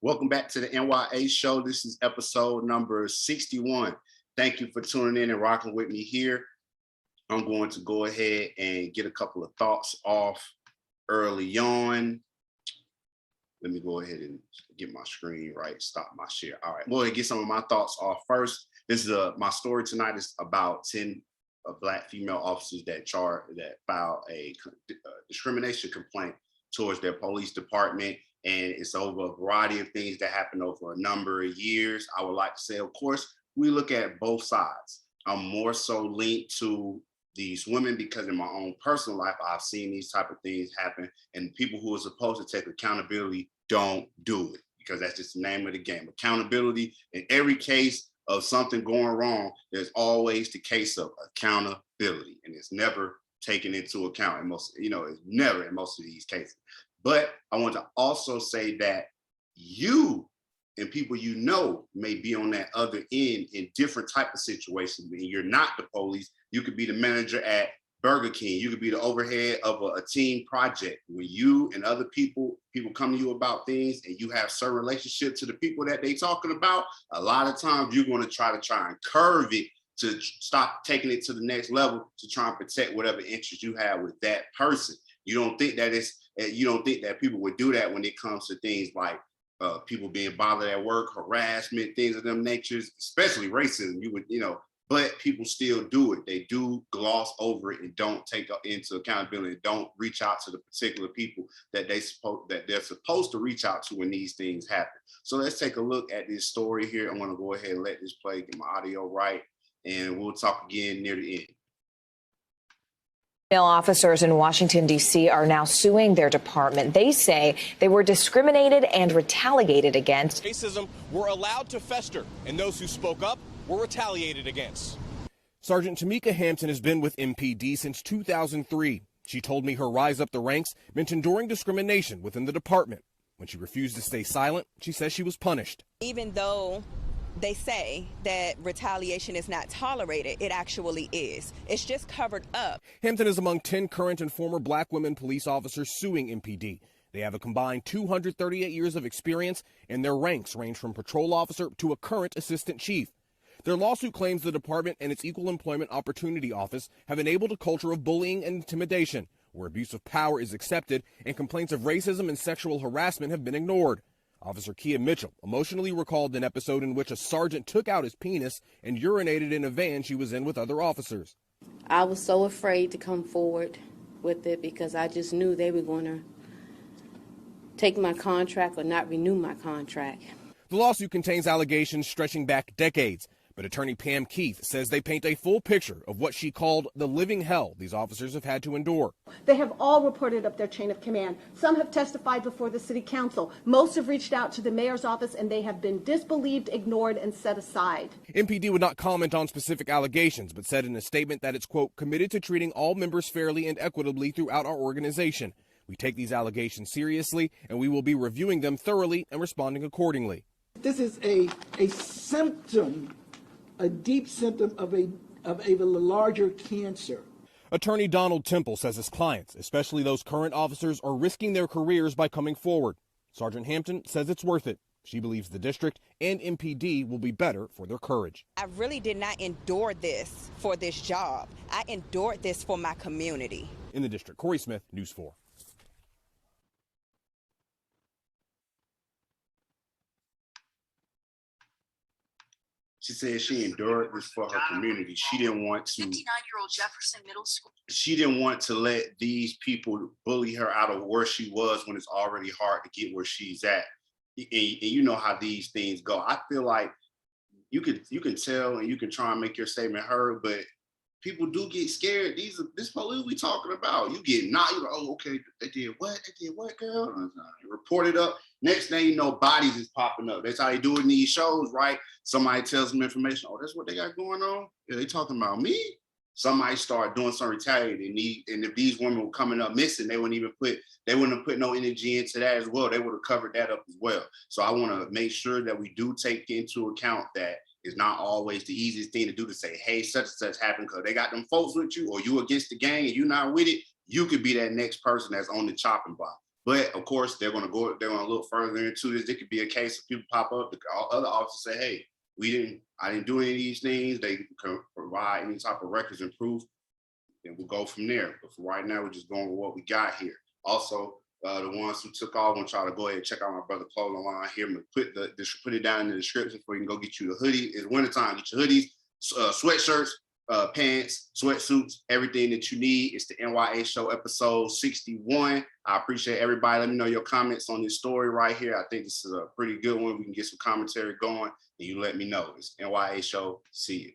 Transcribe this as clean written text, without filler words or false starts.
Welcome back to the N.y.a show. This is episode number 61. Thank you for tuning in and rocking with me here. I'm going to go ahead and get a couple of thoughts off early on. Let me go ahead and get my screen right, stop my share. All right, well, get some of my thoughts off first. This is my story tonight is about 10 Black female officers that filed a discrimination complaint towards their police department. And it's over a variety of things that happened over a number of years. I would like to say, of course, we look at both sides. I'm more so linked to these women because in my own personal life, I've seen these type of things happen, and people who are supposed to take accountability don't do it because that's just the name of the game. Accountability in every case of something going wrong, there's always the case of accountability, and it's never taken into account in most, it's never in most of these cases. But I want to also say that you and people may be on that other end in different type of situations. And you're not the police. You could be the manager at Burger King. You could be the overhead of a team project. When you and other people come to you about things and you have certain relationship to the people that they talking about, a lot of times you're going to try and curve it to stop taking it to the next level to try and protect whatever interest you have with that person. You don't think that people would do that when it comes to things like people being bothered at work, harassment, things of them natures, especially racism. But people still do it. They do gloss over it and don't take into accountability, don't reach out to the particular people that they're supposed to reach out to when these things happen. So let's take a look at this story here. I'm going to go ahead and let this play, get my audio right, and we'll talk again near the end. Male officers in Washington, D.C. are now suing their department. They say they were discriminated and retaliated against. Racism were allowed to fester, and those who spoke up were retaliated against. Sergeant Tamika Hampton has been with MPD since 2003. She told me her rise up the ranks meant enduring discrimination within the department. When she refused to stay silent, she says she was punished. Even though they say that retaliation is not tolerated, it actually is. It's just covered up. Hampton is among 10 current and former Black women police officers suing MPD. They have a combined 238 years of experience, and their ranks range from patrol officer to a current assistant chief. Their lawsuit claims the department and its Equal Employment Opportunity Office have enabled a culture of bullying and intimidation, where abuse of power is accepted and complaints of racism and sexual harassment have been ignored. Officer Kia Mitchell emotionally recalled an episode in which a sergeant took out his penis and urinated in a van she was in with other officers. I was so afraid to come forward with it because I just knew they were going to take my contract or not renew my contract. The lawsuit contains allegations stretching back decades, but attorney Pam Keith says they paint a full picture of what she called the living hell these officers have had to endure. They have all reported up their chain of command. Some have testified before the city council. Most have reached out to the mayor's office, and they have been disbelieved, ignored, and set aside. MPD would not comment on specific allegations, but said in a statement that it's, quote, committed to treating all members fairly and equitably throughout our organization. We take these allegations seriously, and we will be reviewing them thoroughly and responding accordingly. This is a symptom, a deep symptom of a larger cancer. Attorney Donald Temple says his clients, especially those current officers, are risking their careers by coming forward. Sergeant Hampton says it's worth it. She believes the district and MPD will be better for their courage. I really did not endure this for this job. I endured this for my community. In the district, Corey Smith, News 4. She said she endured this for her community. She didn't want to. 59-year-old Jefferson Middle School. She didn't want to let these people bully her out of where she was when it's already hard to get where she's at. And you know how these things go. I feel like you can tell and you can try and make your statement heard, but people do get scared. This police we talking about. You get knocked. You're like, oh, okay, they did what? They did what, girl? Report it up. Next thing you know, bodies is popping up. That's how they do it in these shows, right? Somebody tells them information. Oh, that's what they got going on? Yeah, they talking about me? Somebody start doing some retaliating. And if these women were coming up missing, they wouldn't have put no energy into that as well. They would have covered that up as well. So I want to make sure that we do take into account that it's not always the easiest thing to do to say, hey, such and such happened because they got them folks with you, or you against the gang and you not with it. You could be that next person that's on the chopping block. But of course, they're going to look further into this. It could be a case of people pop up, other officers say, hey, I didn't do any of these things. They can provide any type of records and proof, and we'll go from there. But for right now, we're just going with what we got here. Also, the ones who took off, I want y'all to go ahead and check out my brother clothing line here. I'm gonna put it down in the description so you can go get you the hoodie. It's wintertime. Get your hoodies, sweatshirts, pants, sweatsuits, everything that you need. It's the N.y.a Show episode 61. I appreciate everybody. Let me know your comments on this story right here. I think this is a pretty good one. We can get some commentary going, and you let me know. It's N.y.a Show. See you.